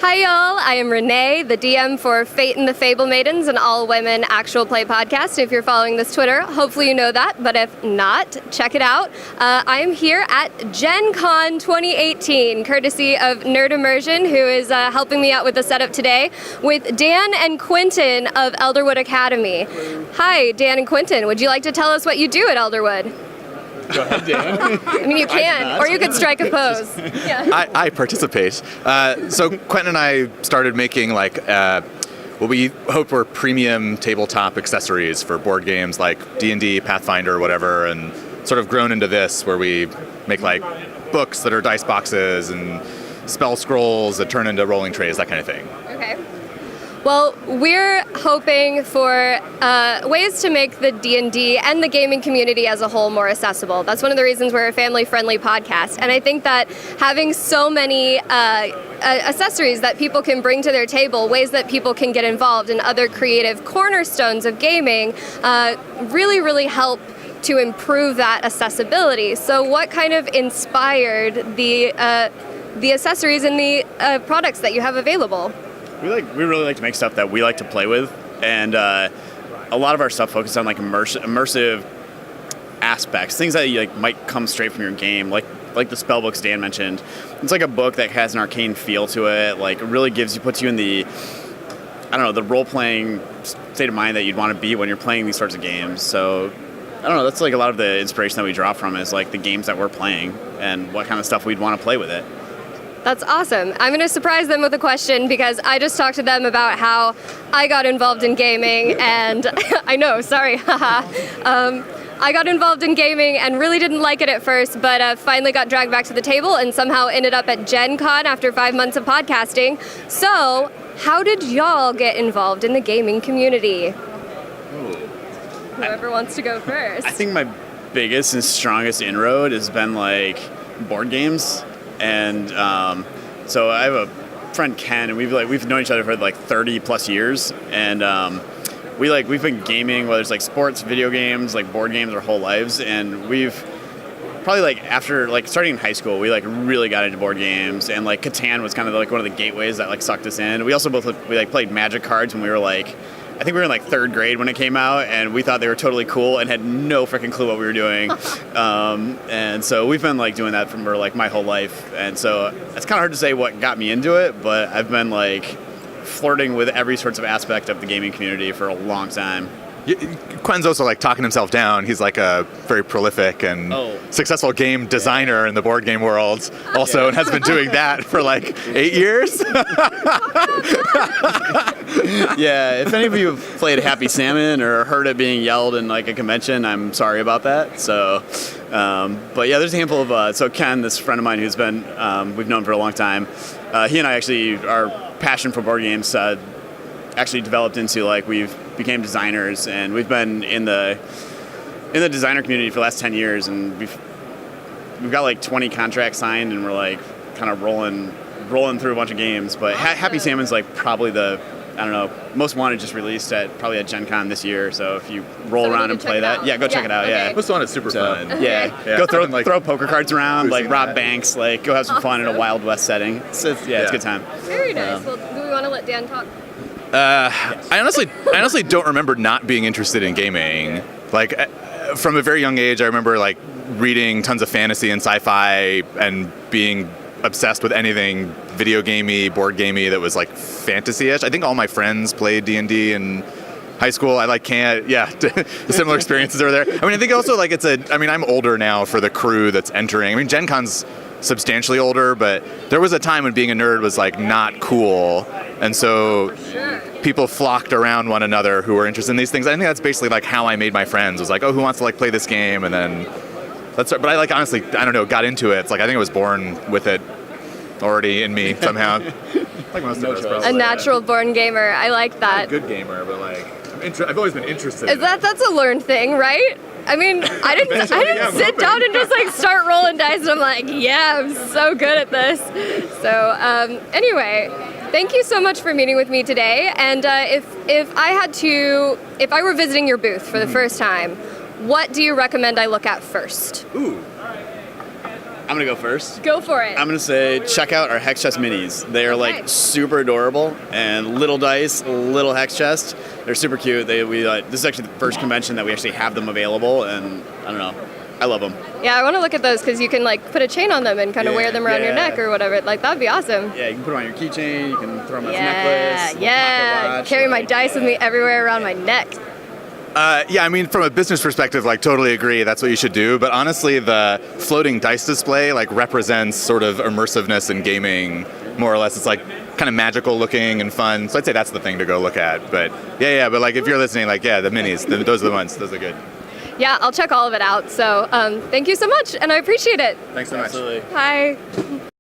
Hi y'all, I am Renee, the DM for Fate and the Fable Maidens, an all-women actual play podcast. If you're following this Twitter, hopefully you know that, but if not, check it out. I am here at GenCon 2018, courtesy of Nerd Immersion, who is helping me out with the setup today, with Dan and Quentin of Elderwood Academy. Hi, Dan and Quentin, would you like to tell us what you do at Elderwood? Go ahead, Dan. I mean, you can, or you could strike a pose. Yeah. I participate. So Quentin and I started making what we hope were premium tabletop accessories for board games like D&D, Pathfinder, whatever, and sort of grown into this where we make like books that are dice boxes and spell scrolls that turn into rolling trays, that kind of thing. Okay. Well, we're hoping for ways to make the D&D and the gaming community as a whole more accessible. That's one of the reasons we're a family-friendly podcast. And I think that having so many accessories that people can bring to their table, ways that people can get involved in other creative cornerstones of gaming, really, really help to improve that accessibility. So what kind of inspired the accessories and the products that you have available? We really like to make stuff that we like to play with, and a lot of our stuff focuses on like immersive aspects, things that you, like might come straight from your game, like the spell books Dan mentioned. It's like a book that has an arcane feel to it. Like it really puts you in the the role playing state of mind that you'd want to be when you're playing these sorts of games. So that's like a lot of the inspiration that we draw from is like the games that we're playing and what kind of stuff we'd want to play with it. That's awesome. I'm going to surprise them with a question because I just talked to them about how I got involved in gaming and I know, sorry, haha. I got involved in gaming and really didn't like it at first, but finally got dragged back to the table and somehow ended up at GenCon after 5 months of podcasting. So, how did y'all get involved in the gaming community? Whoever wants to go first. I think my biggest and strongest inroad has been like board games. And so I have a friend Ken, and we've known each other for like 30 plus years, and we've been gaming, whether it's like sports, video games, like board games, our whole lives, and we've probably like after like starting in high school, we like really got into board games, and like Catan was kind of like one of the gateways that like sucked us in. We also played Magic cards when we were like. I think we were in like third grade when it came out, and we thought they were totally cool and had no freaking clue what we were doing. And so we've been like doing that for like my whole life. And so it's kind of hard to say what got me into it, but I've been like flirting with every sorts of aspect of the gaming community for a long time. Quentin's also like talking himself down. He's like a very prolific and successful game designer in the board game world also, and has been doing that for like 8 years. Yeah, if any of you have played Happy Salmon or heard it being yelled in like a convention, I'm sorry about that. So, but yeah, there's a handful of, so Ken, this friend of mine who's been, we've known for a long time, he and I actually, our passion for board games actually developed into like we've became designers, and we've been in the designer community for the last 10 years, and we've got like 20 contracts signed, and we're like kind of rolling through a bunch of games. But Happy Salmon's like probably the most wanted, just released at GenCon this year. So if you roll around and play that, go check it out. Okay. Yeah, Most one is super fun. Yeah. Go throw poker cards around, like rob that. banks, like go have some fun in a Wild West setting. It's a good time. Very nice. Well, do we want to let Dan talk? I honestly don't remember not being interested in gaming. Like from a very young age, I remember like reading tons of fantasy and sci-fi and being obsessed with anything video gamey, board gamey that was like fantasy-ish. I think all my friends played D&D in high school. I like the similar experiences are there. I mean, I think also like I'm older now for the crew that's entering. I mean, Gen Con's substantially older, but there was a time when being a nerd was like not cool, and so people flocked around one another who were interested in these things. I think that's basically like how I made my friends. Was like, oh, who wants to like play this game, and then but I like honestly, I don't know, got into it. It's like I think I was born with it already in me somehow. Like most of us, probably. A natural born gamer. I like that. I'm a good gamer, but like I've always been interested. That's a learned thing, right? I mean, I didn't sit down and just like start rolling dice, and I'm like, yeah, I'm so good at this. So anyway, thank you so much for meeting with me today. And if I were visiting your booth for the first time, what do you recommend I look at first? Ooh. I'm gonna go first. Go for it. I'm gonna say check out our hex chest minis. They are Okay. like super adorable and little dice, little hex chest. They're super cute. This is actually the first convention that we actually have them available, and I don't know, I love them. Yeah, I want to look at those because you can like put a chain on them and kind of wear them around your neck or whatever. Like that'd be awesome. Yeah, you can put them on your keychain. You can throw them on a Yeah, necklace. Little yeah. pocket watch. Carry my dice with me everywhere around my neck. Yeah, I mean, from a business perspective, like totally agree. That's what you should do. But honestly, the floating dice display like represents sort of immersiveness in gaming, more or less. It's like kind of magical looking and fun. So I'd say that's the thing to go look at. But yeah. But like if you're listening, like the minis, those are the ones. Those are good. Yeah, I'll check all of it out. So thank you so much, and I appreciate it. Thanks so much. Absolutely. Bye.